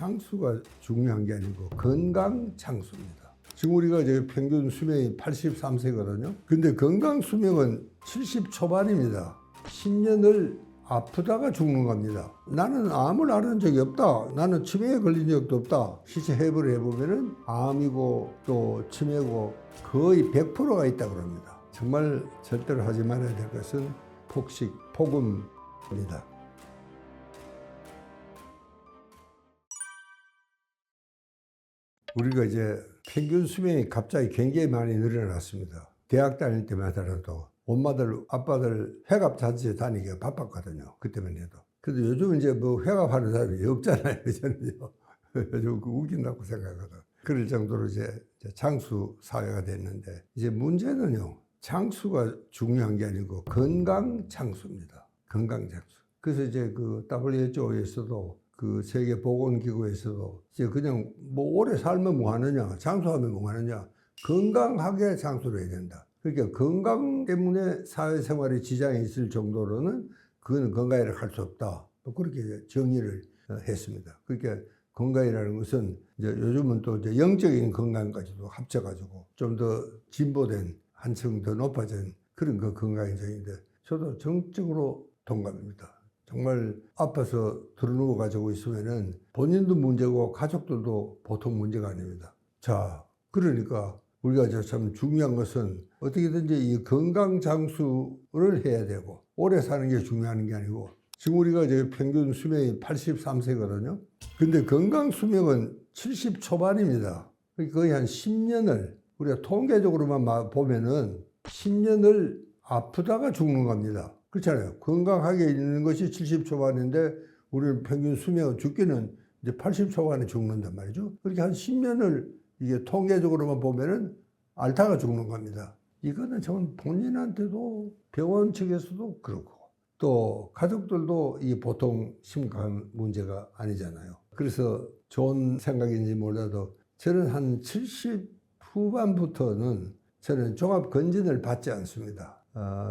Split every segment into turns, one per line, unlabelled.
장수가 중요한 게 아니고 건강 장수입니다. 지금 우리가 이제 평균 수명이 83세거든요. 근데 건강 수명은 70 초반입니다. 10년을 아프다가 죽는 겁니다. 나는 암을 앓은 적이 없다. 나는 치매에 걸린 적도 없다. 시체 해부를 해보면은 암이고 또 치매고 거의 100%가 있다 그럽니다. 정말 절대로 하지 말아야 될 것은 폭식, 폭음입니다. 우리가 이제 평균 수명이 갑자기 굉장히 많이 늘어났습니다. 대학 다닐 때만 하더라도 엄마들, 아빠들 회갑 잔치에 다니기가 바빴거든요. 그때만 해도. 근데 요즘 이제 뭐 회갑하는 사람이 없잖아요. 저는요. 요즘 웃긴다고 생각하거든. 그럴 정도로 이제 장수 사회가 됐는데, 이제 문제는요, 장수가 중요한 게 아니고 건강 장수입니다. 건강 장수. 그래서 이제 그 WHO에서도 그 세계보건기구에서도 이제 그냥 뭐 오래 살면 뭐 하느냐, 장수하면 뭐 하느냐, 건강하게 장수를 해야 된다. 그러니까 건강 때문에 사회생활에 지장이 있을 정도로는 그건 건강이라 할 수 없다. 또 그렇게 정의를 했습니다. 그러니까 건강이라는 것은 이제 요즘은 또 이제 영적인 건강까지도 합쳐가지고 좀 더 진보된 한층 더 높아진 그런 그 건강인정인데, 저도 정적으로 동감입니다. 정말 아파서 들어누워 가지고 있으면은 본인도 문제고 가족들도 보통 문제가 아닙니다. 자, 그러니까 우리가 이제 참 중요한 것은 어떻게든지 이 건강 장수를 해야 되고, 오래 사는 게 중요한 게 아니고, 지금 우리가 이제 평균 수명이 83세거든요. 근데 건강 수명은 70 초반입니다. 거의 한 10년을, 우리가 통계적으로만 보면은 10년을 아프다가 죽는 겁니다. 그렇잖아요. 건강하게 있는 것이 70 초반인데 우리는 평균 수명은 죽기는 이제 80 초반에 죽는단 말이죠. 그렇게 한 10년을 이게 통계적으로만 보면은 앓다가 죽는 겁니다. 이거는 정말 본인한테도 병원 측에서도 그렇고 또 가족들도 이 보통 심각한 문제가 아니잖아요. 그래서 좋은 생각인지 몰라도 저는 한 70 후반부터는 저는 종합검진을 받지 않습니다.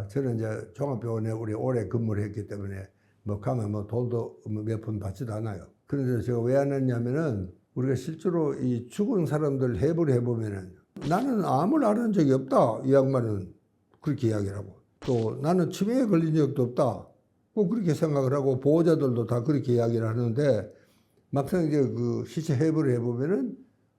저는 이제 종합병원에 우리 오래 근무를 했기 때문에 뭐 가면 뭐 돈도 몇 푼 받지도 않아요. 그런데 제가 왜 안 했냐면은 우리가 실제로 이 죽은 사람들 해부를 해보면은 나는 암을 앓은 적이 없다. 이 양반은 그렇게 이야기를 하고, 또 나는 치매에 걸린 적도 없다. 꼭 그렇게 생각을 하고 보호자들도 다 그렇게 이야기를 하는데, 막상 이제 그 시체 해부를 해보면은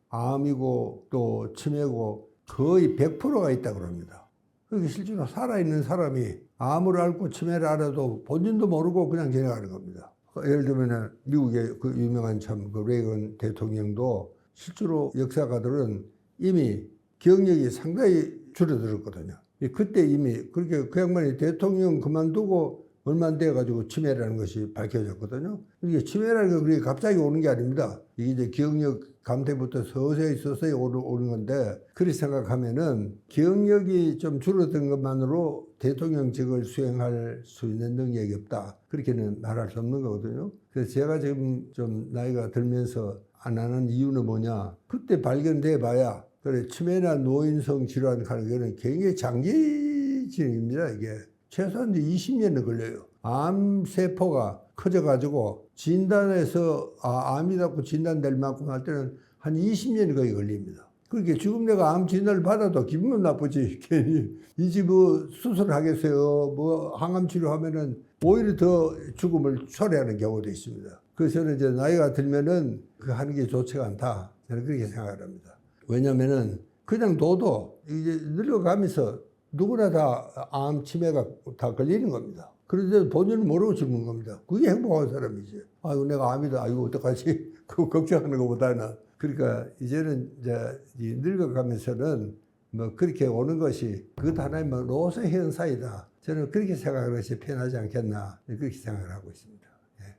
암이고 또 치매고 거의 100%가 있다 그럽니다. 그게 실제로 살아있는 사람이 암을 앓고 치매를 앓아도 본인도 모르고 그냥 지나가는 겁니다. 예를 들면 미국의 그 유명한 참 그 레이건 대통령도 실제로 역사가들은 이미 기억력이 상당히 줄어들었거든요. 그때 이미 그렇게 그 양반이 대통령 그만두고 얼마 안 돼가지고 치매라는 것이 밝혀졌거든요. 이게 치매라는 게 갑자기 오는 게 아닙니다. 이게 이제 기억력 감퇴부터 서서히 오는 건데, 그렇게 생각하면은 기억력이 좀 줄어든 것만으로 대통령직을 수행할 수 있는 능력이 없다. 그렇게는 말할 수 없는 거거든요. 그래서 제가 지금 좀 나이가 들면서 안 하는 이유는 뭐냐. 그때 발견돼 봐야, 그래, 치매나 노인성 질환 하는 거는 굉장히 장기 진행입니다, 이게. 최소한 20년은 걸려요. 암세포가 커져가지고 진단해서 암이라고 진단될 만큼 할 때는 한 20년이 거의 걸립니다. 그렇게 지금 내가 암 진단을 받아도 기분은 나쁘지. 괜히 이 집 뭐 수술하겠어요, 뭐 항암 치료하면은 오히려 더 죽음을 초래하는 경우도 있습니다. 그래서 저는 이제 나이가 들면은 그 하는 게 좋지가 않다. 저는 그렇게 생각을 합니다. 왜냐면은 그냥 둬도 이제 늙어가면서 누구나 다 암, 치매가 다 걸리는 겁니다. 그런데 본인은 모르고 죽는 겁니다. 그게 행복한 사람이지. 아이고, 내가 암이다. 아이고, 어떡하지? 그거 걱정하는 것보다는. 그러니까 이제는 이제 늙어가면서는 뭐 그렇게 오는 것이 그것 하나의 뭐 로서 현상이다. 저는 그렇게 생각하는 것이 편하지 않겠나. 그렇게 생각을 하고 있습니다. 예.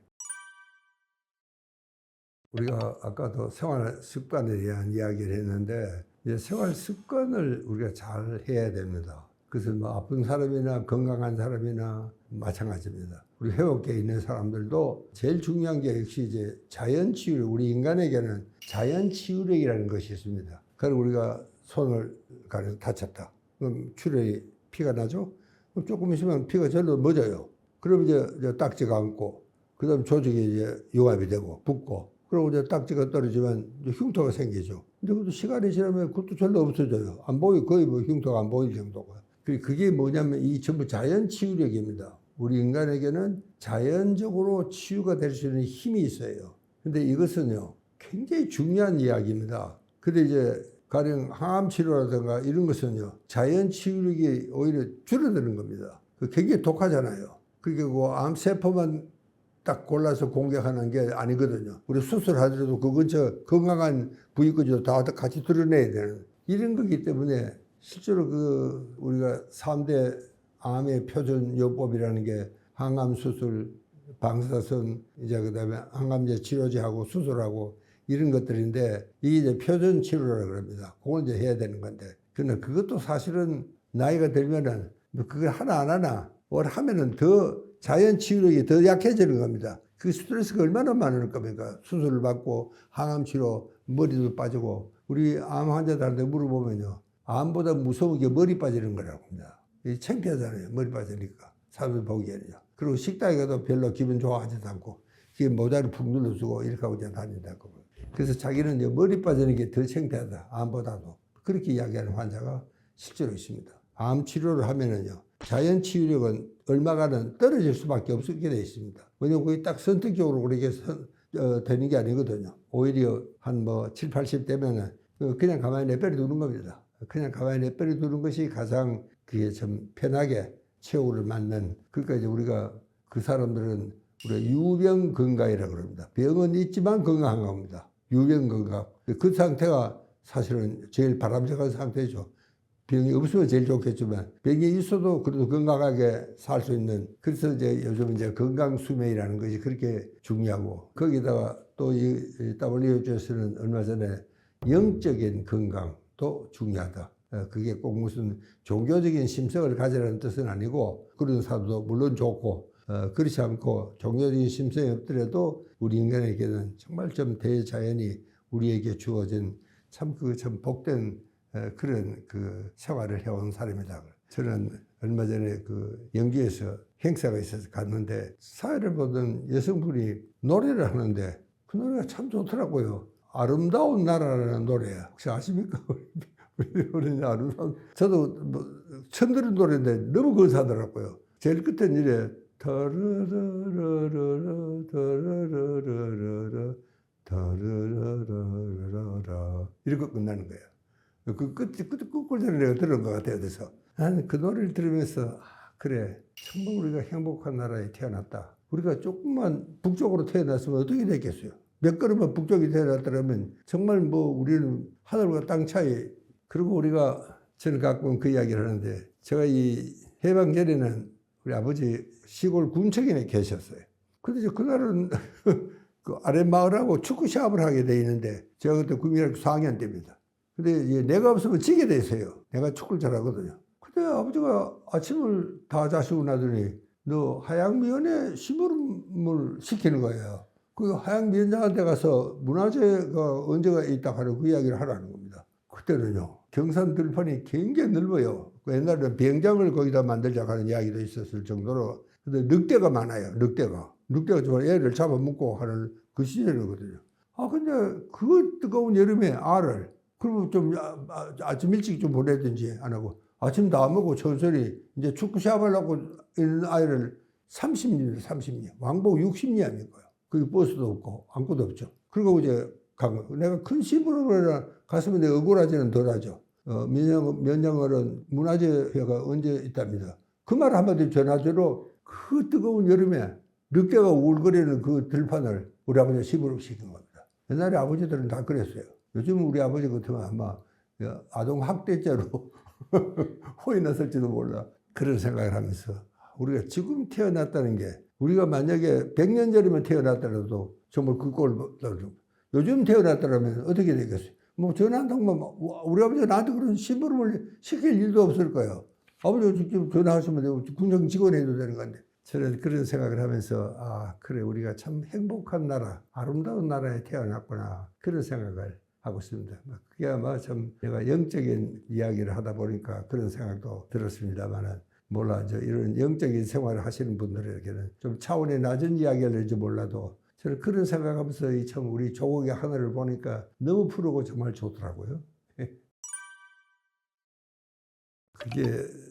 우리가 아까도 생활 습관에 대한 이야기를 했는데, 이제 생활 습관을 우리가 잘 해야 됩니다. 그래서 뭐 아픈 사람이나 건강한 사람이나 마찬가지입니다. 우리 회복계에 있는 사람들도 제일 중요한 게 역시 이제 자연치유력, 우리 인간에게는 자연치유력이라는 것이 있습니다. 그럼 우리가 손을 가려서 다쳤다. 그럼 출혈이 피가 나죠? 그럼 조금 있으면 피가 절로 멎어요. 그럼 이제 딱지가 앉고, 그 다음 조직이 이제 융합이 되고 붓고, 그리고 이제 딱지가 떨어지면 이제 흉터가 생기죠. 근데 그것도 시간이 지나면 그것도 별로 없어져요. 안 보이, 거의 뭐 흉터가 안 보일 정도가. 그게 뭐냐면 이 전부 자연 치유력입니다. 우리 인간에게는 자연적으로 치유가 될 수 있는 힘이 있어요. 근데 이것은요, 굉장히 중요한 이야기입니다. 근데 이제 가령 항암 치료라든가 이런 것은요, 자연 치유력이 오히려 줄어드는 겁니다. 그 굉장히 독하잖아요. 그게 그 암세포만 딱 골라서 공격하는 게 아니거든요. 우리 수술하더라도 그 근처 건강한 부위까지도 다 같이 드러내야 되는 이런 거기 때문에 실제로 그 우리가 3대 암의 표준요법이라는 게 항암 수술, 방사선, 이제 그다음에 항암제 치료제하고 수술하고 이런 것들인데 이게 이제 표준 치료라고 그럽니다. 그걸 이제 해야 되는 건데. 근데 그것도 사실은 나이가 들면은 뭐 그걸 하나 안 하나 뭘 하면은 더 자연 치유력이 더 약해지는 겁니다. 그 스트레스가 얼마나 많을 겁니까? 수술을 받고 항암 치료, 머리도 빠지고 우리 암 환자들한테 물어보면요. 암보다 무서운 게 머리 빠지는 거라고 합니다. 창피하잖아요. 머리 빠지니까. 사람들 보기에는요. 그리고 식당에 가도 별로 기분 좋아하지도 않고 그게 모자를 푹 눌러주고 이렇게 하고 그냥 다닌다고. 그래서 자기는 이제 머리 빠지는 게 더 창피하다. 암보다도. 그렇게 이야기하는 환자가 실제로 있습니다. 암 치료를 하면은요. 자연 치유력은 얼마간은 떨어질 수밖에 없게 되어 있습니다. 왜냐면 그게 딱 선택적으로 그렇게 되는 게 아니거든요. 오히려 한 뭐 7, 80 되면은 그냥 가만히 내버려 두는 겁니다. 그냥 가만히 내버려 두는 것이 가장 그게 좀 편하게 최후를 맞는. 그러니까 이제 우리가 그 사람들은 우리가 유병 건강이라고 그럽니다. 병은 있지만 건강한 겁니다. 유병 건강. 그 상태가 사실은 제일 바람직한 상태죠. 병이 없으면 제일 좋겠지만 병이 있어도 그래도 건강하게 살 수 있는. 그래서 이제 요즘 이제 건강 수명이라는 것이 그렇게 중요하고 거기다가 또 이 WHO에서는 얼마 전에 영적인 건강도 중요하다. 그게 꼭 무슨 종교적인 심성을 가지라는 뜻은 아니고 그런 사람도 물론 좋고 그렇지 않고 종교적인 심성이 없더라도 우리 인간에게는 정말 좀 대자연이 우리에게 주어진 참 복된 그런 그 생활을 해온 사람이다. 저는 얼마 전에 그 영주에서 행사가 있어서 갔는데 사회를 보던 여성분이 노래를 하는데 그 노래가 참 좋더라고요. 아름다운 나라라는 노래 혹시 아십니까? 왜 그러냐 아름다운. 저도 뭐 처음 들은 노래인데 너무 근사하더라고요. 제일 끝엔 이래 더르르르르르 더르르르르르 더르르르르르 이렇게 끝나는 거예요. 그 끝구절을 내가 들은 것 같아요. 그래서 나는 그 노래를 들으면서 그래 정말 우리가 행복한 나라에 태어났다. 우리가 조금만 북쪽으로 태어났으면 어떻게 됐겠어요? 몇 걸음만 북쪽에 태어났더라면 정말 뭐 우리는 하늘과 땅 차이. 그리고 우리가 저는 가끔 그 이야기를 하는데 제가 이 해방 전에는 우리 아버지 시골 군청에 계셨어요. 근데 그날은 그 아랫마을하고 축구 시합을 하게 돼 있는데 제가 그때 국민학교 4학년 때입니다. 근데 내가 없으면 지게 돼 있어요. 내가 축구를 잘하거든요. 근데 아버지가 아침을 다 자시고 나더니 너 하양미원에 심부름을 시키는 거예요. 그 하양미원장한테 가서 문화재가 언제가 있다 하는 그 이야기를 하라는 겁니다. 그때는요. 경산 들판이 굉장히 넓어요. 옛날에는 비행장을 거기다 만들자고 하는 이야기도 있었을 정도로. 근데 늑대가 많아요. 늑대가 정말 애를 잡아먹고 하는 그 시절이거든요. 근데 그 뜨거운 여름에 알을 그러면 좀 아침 일찍 좀 보내든지 안 하고 아침 다 먹고 천천히 이제 축구 시합하려고 있는 아이를 30년 왕복 60년 거예요. 거기 버스도 없고 아무것도 없죠. 그리고 이제 간 거. 내가 큰 시부름을 갔으면 내 억울하지는 덜하죠. 면장어른 문화재회가 언제 있답니다. 그 말 한마디 전화대로 그 뜨거운 여름에 늑대가 울거리는 그 들판을 우리 아버지가 시부름 시킨 겁니다. 옛날에 아버지들은 다 그랬어요. 요즘 우리 아버지 같으면 아마 아동 학대죄로 호의 났을지도 몰라. 그런 생각을 하면서 우리가 지금 태어났다는 게 우리가 만약에 100년 전이면 태어났더라도 정말 그 꼴 요즘 태어났더라면 어떻게 되겠어요? 뭐 전화 한 통만 우리 아버지가 나한테 그런 심부름을 시킬 일도 없을 거예요. 아버지가 직접 전화하시면 되고 군청 직원 해도 되는 건데. 저는 그런 생각을 하면서 그래 우리가 참 행복한 나라 아름다운 나라에 태어났구나 그런 생각을 하고 있습니다. 그게 아마 참 내가 영적인 이야기를 하다 보니까 그런 생각도 들었습니다만은 몰라 이런 영적인 생활을 하시는 분들에게는 좀 차원의 낮은 이야기를 할지 몰라도 저는 그런 생각하면서 이 참 우리 조국의 하늘을 보니까 너무 푸르고 정말 좋더라고요. 그게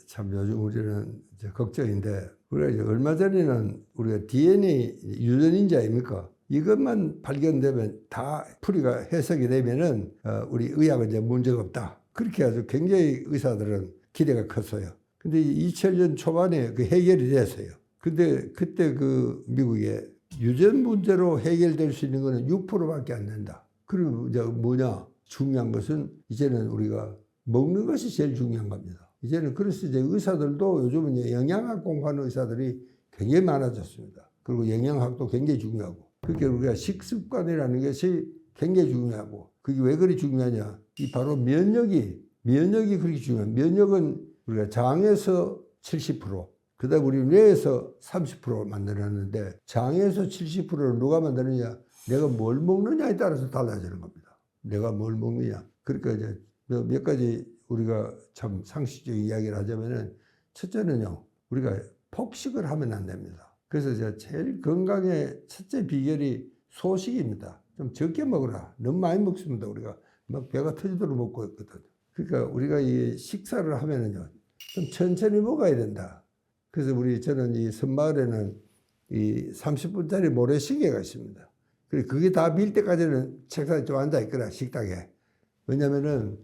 참 요즘 우리는 이제 걱정인데, 우리가 이제 얼마 전에는 우리가 DNA 유전인지 아닙니까? 이것만 발견되면 다 풀이가 해석이 되면은 우리 의학은 이제 문제가 없다. 그렇게 아주 굉장히 의사들은 기대가 컸어요. 근데 2000년 초반에 그 해결이 됐어요. 근데 그때 그 미국에 유전 문제로 해결될 수 있는 거는 6%밖에 안 된다. 그리고 이제 뭐냐? 중요한 것은 이제는 우리가 먹는 것이 제일 중요한 겁니다. 이제는 그래서 이제 의사들도 요즘은 이제 영양학 공부하는 의사들이 굉장히 많아졌습니다. 그리고 영양학도 굉장히 중요하고. 그렇게 우리가 식습관이라는 것이 굉장히 중요하고. 그게 왜 그리 중요하냐? 이 바로 면역이 그렇게 중요해요. 면역은 우리가 장에서 70%, 그다음 우리 뇌에서 30% 만들었는데, 장에서 70%를 누가 만드느냐? 내가 뭘 먹느냐에 따라서 달라지는 겁니다. 내가 뭘 먹느냐. 그러니까 이제 몇 가지 우리가 참 상식적인 이야기를 하자면은, 첫째는요, 우리가 폭식을 하면 안 됩니다. 그래서 이제 제일 건강의 첫째 비결이 소식입니다. 좀 적게 먹어라. 너무 많이 먹습니다. 우리가 막 배가 터지도록 먹고 있거든. 그러니까 우리가 이 식사를 하면은요, 좀 천천히 먹어야 된다. 그래서 저는 이 섬마을에는 이 30분짜리 모래시계가 있습니다. 그리고 그게 다 빌 때까지는 책상에 좀 앉아 있거나, 식탁에. 왜냐면은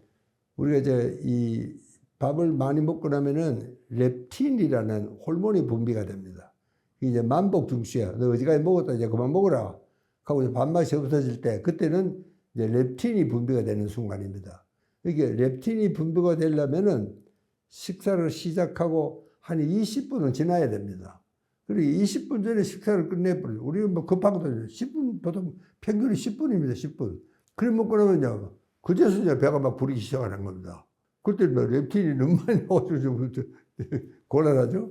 우리가 이제 이 밥을 많이 먹고 나면은 렙틴이라는 호르몬이 분비가 됩니다. 이게 이제 만복 중수야. 너 어지간히 먹었다, 이제 그만 먹어라 하고 이제 밥맛이 없어질 때, 그때는 이제 렙틴이 분비가 되는 순간입니다. 이게 렙틴이 분비가 되려면은 식사를 시작하고 한 20분은 지나야 됩니다. 그리고 20분 전에 식사를 끝내버려요. 우리는 뭐 급한 것도 아니에요. 10분, 보통 평균이 10분입니다. 10분. 그래 먹고 나면요, 그제서 이제 배가 막 부르기 시작하는 겁니다. 그때 뭐 렙틴이 너무 많이 나와서 좀 곤란하죠?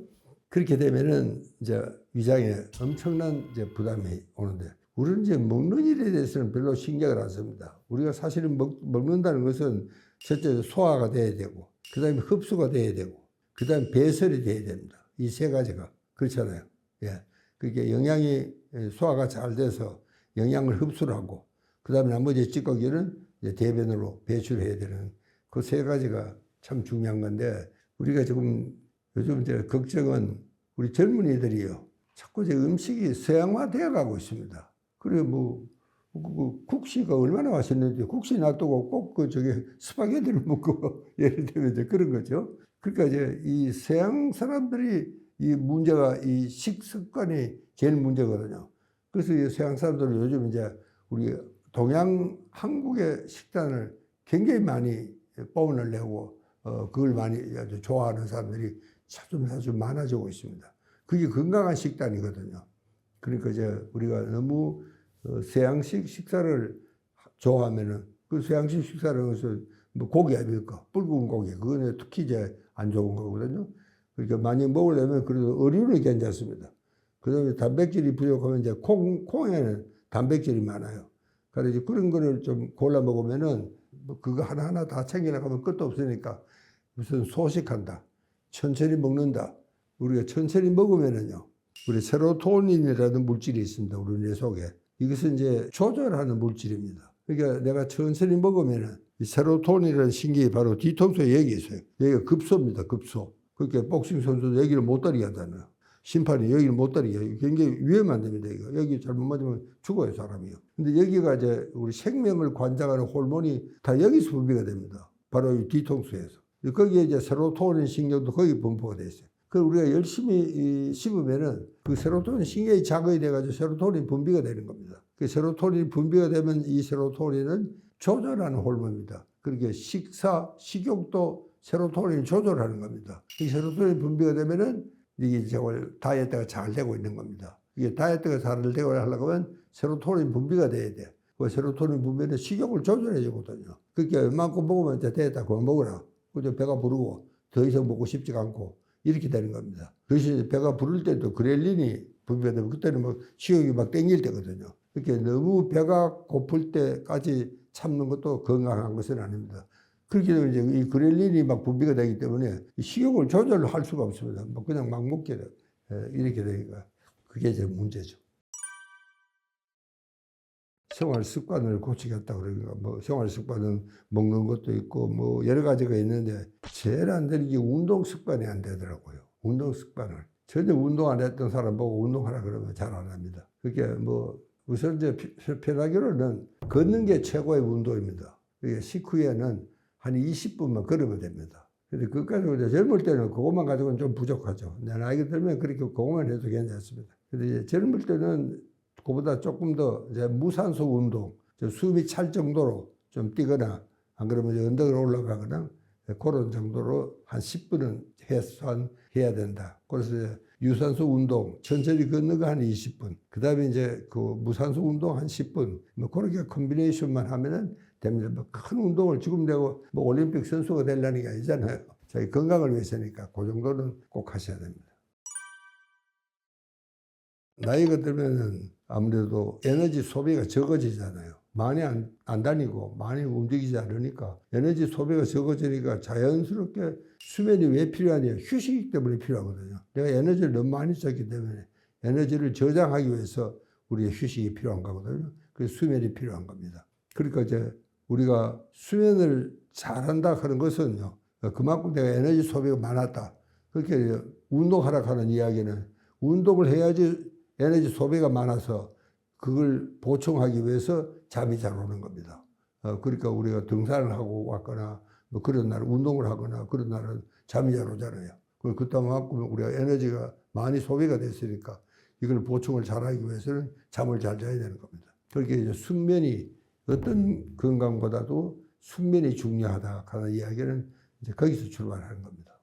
그렇게 되면은 이제 위장에 엄청난 이제 부담이 오는데, 우리는 이제 먹는 일에 대해서는 별로 신경을 안 씁니다. 우리가 사실은 먹는다는 것은 첫째 소화가 돼야 되고, 그 다음에 흡수가 돼야 되고, 그 다음에 배설이 돼야 됩니다. 이 세 가지가. 그렇잖아요. 예. 그게 영양이 소화가 잘 돼서 영양을 흡수를 하고, 그 다음에 나머지 찌꺼기는 이제 대변으로 배출해야 되는 그 세 가지가 참 중요한 건데, 우리가 지금 요즘 이제 걱정은 우리 젊은이들이요, 자꾸 이제 음식이 서양화되어 가고 있습니다. 그리고 국시가 얼마나 맛있는지, 국시 놔두고 꼭 스파게티를 먹고 예를 들면 이제 그런 거죠. 그러니까 이제 이 서양 사람들이 이 문제가, 이 식습관이 제일 문제거든요. 그래서 이 서양 사람들은 요즘 이제 우리 한국의 식단을 굉장히 많이 뽐을 내고, 그걸 많이 아주 좋아하는 사람들이 차츰 많아지고 있습니다. 그게 건강한 식단이거든요. 그러니까 이제 우리가 너무 서양식 식사를 좋아하면은, 그 서양식 식사라는 것은 뭐 고기 아닙니까? 붉은 고기. 그거는 특히 이제 안 좋은 거거든요. 그러니까 많이 먹으려면 그래도 어류는 괜찮습니다. 그 다음에 단백질이 부족하면 이제 콩에는 단백질이 많아요. 그래서 이제 그런 거를 좀 골라 먹으면은 뭐 그거 하나하나 다 챙기려고 하면 끝도 없으니까 무슨 소식한다, 천천히 먹는다. 우리가 천천히 먹으면은요, 우리 세로토닌이라는 물질이 있습니다. 우리 뇌 속에. 이것은 이제 조절하는 물질입니다. 그러니까 내가 천천히 먹으면은 이 세로토닌이라는 신경이 바로 뒤통수에 여기 있어요. 여기가 급소입니다. 급소. 그러니까 복싱 선수도 여기를 못 다리게 하잖아요. 심판이 여기를 못 다리게 해요. 굉장히 위험한 데입니다. 이거. 여기 잘못 맞으면 죽어요, 사람이요. 근데 여기가 이제 우리 생명을 관장하는 호르몬이 다 여기서 분비가 됩니다. 바로 이 뒤통수에서. 거기에 이제 세로토닌 신경도 거기 분포가 돼 있어요. 그 우리가 열심히 씹으면은 그 세로토닌 신경이 자극이 돼가지고 세로토닌 분비가 되는 겁니다. 그 세로토닌 분비가 되면 이 세로토닌은 조절하는 호르몬입니다. 그렇게 식욕도 세로토닌 조절하는 겁니다. 이 세로토닌 분비가 되면은 이게 저걸 다이어트가 잘 되고 있는 겁니다. 이게 다이어트가 잘 되고 하려고 하면 세로토닌 분비가 돼야 돼. 그 세로토닌 분비는 식욕을 조절해 주거든요. 그러니까 웬만큼 먹으면 이제 됐다, 그만 먹어라. 그죠? 배가 부르고 더 이상 먹고 싶지가 않고 이렇게 되는 겁니다. 그래서 배가 부를 때도 그렐린이 분비가 되면, 그때는 뭐 식욕이 막 땡길 때거든요. 이렇게 너무 배가 고플 때까지 참는 것도 건강한 것은 아닙니다. 그렇게 되면 이제 이 그렐린이 막 분비가 되기 때문에 식욕을 조절할 수가 없습니다. 뭐 그냥 막 먹게 돼. 이렇게 되니까 그게 이제 문제죠. 생활 습관을 고치겠다 그러니까 뭐 생활 습관은 먹는 것도 있고 뭐 여러 가지가 있는데 제일 안 되는 게 운동 습관이 안 되더라고요. 운동 습관을 전혀 운동 안 했던 사람 보고 운동하라 그러면 잘 안 합니다. 그게 뭐 우선 이제 편하기로는 걷는 게 최고의 운동입니다. 이게 식후에는 한 20분만 걸으면 됩니다. 근데 그까지 이제 젊을 때는 그것만 가지고는 좀 부족하죠. 내 나이가 들면 그렇게 그것만 해도 괜찮습니다. 근데 이제 젊을 때는 그보다 조금 더 이제 무산소 운동, 숨이 찰 정도로 좀 뛰거나 안 그러면 이제 언덕을 올라가거나 그런 정도로 한 10분은 해야 된다. 그래서 이제 유산소 운동, 천천히 걷는 거 한 20분, 그 다음에 이제 그 무산소 운동 한 10분, 뭐 그렇게 콤비네이션만 하면은 됩니다. 뭐 큰 운동을 지금 되고 뭐 올림픽 선수가 되려는 게 아니잖아요. 자기 건강을 위해서니까 그 정도는 꼭 하셔야 됩니다. 나이가 들면은 아무래도 에너지 소비가 적어지잖아요. 많이 안 다니고 많이 움직이지 않으니까 에너지 소비가 적어지니까 자연스럽게 수면이 왜 필요하냐? 휴식 때문에 필요하거든요. 내가 에너지를 너무 많이 썼기 때문에 에너지를 저장하기 위해서 우리의 휴식이 필요한 거거든요. 그래서 수면이 필요한 겁니다. 그러니까 이제 우리가 수면을 잘한다 하는 것은요. 그만큼 내가 에너지 소비가 많았다. 그렇게 운동하라 하는 이야기는 운동을 해야지 에너지 소비가 많아서 그걸 보충하기 위해서 잠이 잘 오는 겁니다. 그러니까 우리가 등산을 하고 왔거나 뭐 그런 날 운동을 하거나 그런 날은 잠이 잘 오잖아요. 그때만큼 우리가 에너지가 많이 소비가 됐으니까 이걸 보충을 잘하기 위해서는 잠을 잘 자야 되는 겁니다. 그렇게 이제 숙면이 어떤 건강보다도 숙면이 중요하다 하는 이야기는 이제 거기서 출발하는 겁니다.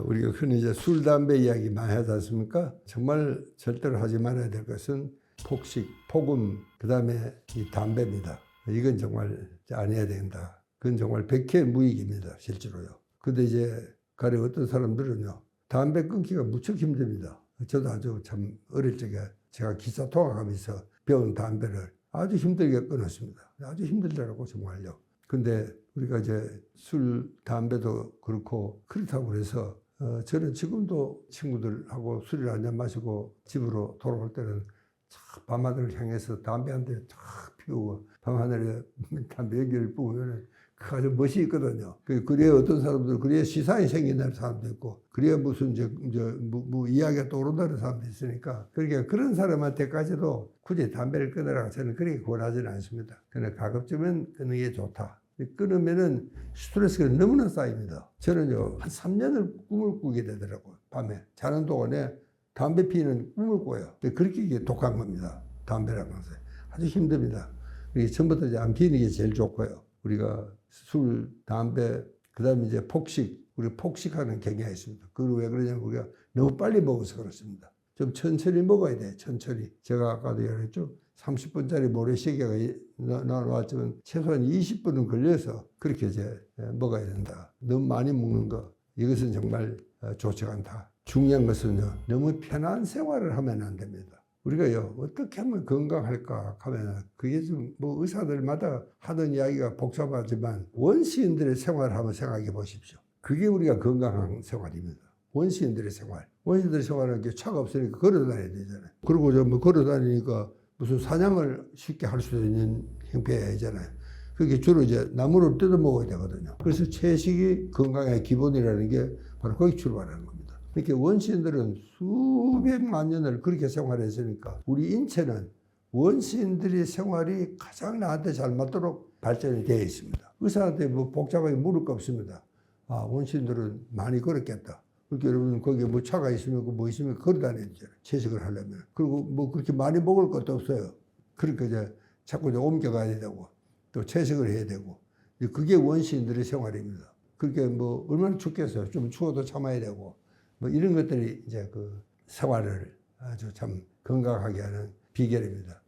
우리가 흔히 이제 술, 담배 이야기 많이 하지 않습니까? 정말 절대로 하지 말아야 될 것은 폭식, 폭음, 그 다음에 이 담배입니다. 이건 정말 안 해야 된다. 그건 정말 백해무익입니다. 실제로요. 근데 이제 가령 어떤 사람들은요, 담배 끊기가 무척 힘듭니다. 저도 아주 참 어릴 적에 제가 기차 통학하면서 배운 담배를 아주 힘들게 끊었습니다. 아주 힘들더라고, 정말요. 근데 우리가 이제 술, 담배도 그렇고 그렇다고 해서 저는 지금도 친구들하고 술을 한잔 마시고 집으로 돌아올 때는 밤하늘을 향해서 담배 한 대 탁 피우고 밤하늘에 담배 연기를 뿜으면 그 아주 멋이 있거든요. 그래야 어떤 사람들은 그래야 시상이 생긴다는 사람도 있고 그래야 무슨 뭐 이야기가 떠오른다는 사람도 있으니까 그러니까 그런 사람한테까지도 굳이 담배를 끊으라고 저는 그렇게 권하지는 않습니다. 그러나 가급적이면 끊는 게 좋다. 끊으면은 스트레스가 너무나 쌓입니다. 저는요, 한 3년을 꿈을 꾸게 되더라고요. 밤에. 자는 동안에 담배 피는 꿈을 꿔요. 그렇게 이게 독한 겁니다. 담배라는 것은. 아주 힘듭니다. 처음부터 이제 안 피는 게 제일 좋고요. 우리가 술, 담배, 그 다음에 이제 폭식, 우리 폭식하는 경향이 있습니다. 그리고 왜 그러냐면 우리가 너무 빨리 먹어서 그렇습니다. 좀 천천히 먹어야 돼, 천천히. 제가 아까도 얘기했죠. 30분짜리 모래시계가 나왔지만 최소한 20분은 걸려서 그렇게 이제 먹어야 된다. 너무 많이 먹는 거, 이것은 정말 좋지 않다. 중요한 것은요, 너무 편한 생활을 하면 안 됩니다. 우리가요, 어떻게 하면 건강할까 하면 그게 좀 뭐 의사들마다 하는 이야기가 복잡하지만 원시인들의 생활을 한번 생각해 보십시오. 그게 우리가 건강한 생활입니다. 원시인들의 생활. 원시인들의 생활은 차가 없으니까 걸어 다녀야 되잖아요. 그리고 뭐 걸어 다니니까 무슨 사냥을 쉽게 할 수 있는 형편이잖아요. 그게 주로 이제 나무를 뜯어 먹어야 되거든요. 그래서 채식이 건강의 기본이라는 게 바로 거기 출발하는 겁니다. 이렇게 원시인들은 수백만 년을 그렇게 생활했으니까 우리 인체는 원시인들의 생활이 가장 나한테 잘 맞도록 발전이 되어 있습니다. 의사한테 뭐 복잡하게 물을 거 없습니다. 아, 원시인들은 많이 걸었겠다. 그렇게 여러분 거기에 뭐 차가 있으면 뭐 있으면 걸어 다니잖아요. 채식을 하려면. 그리고 뭐 그렇게 많이 먹을 것도 없어요. 그러니까 이제 자꾸 이제 옮겨가야 되고 또 채식을 해야 되고 그게 원시인들의 생활입니다. 그렇게 뭐 얼마나 춥겠어요. 좀 추워도 참아야 되고 뭐 이런 것들이 이제 그 생활을 아주 참 건강하게 하는 비결입니다.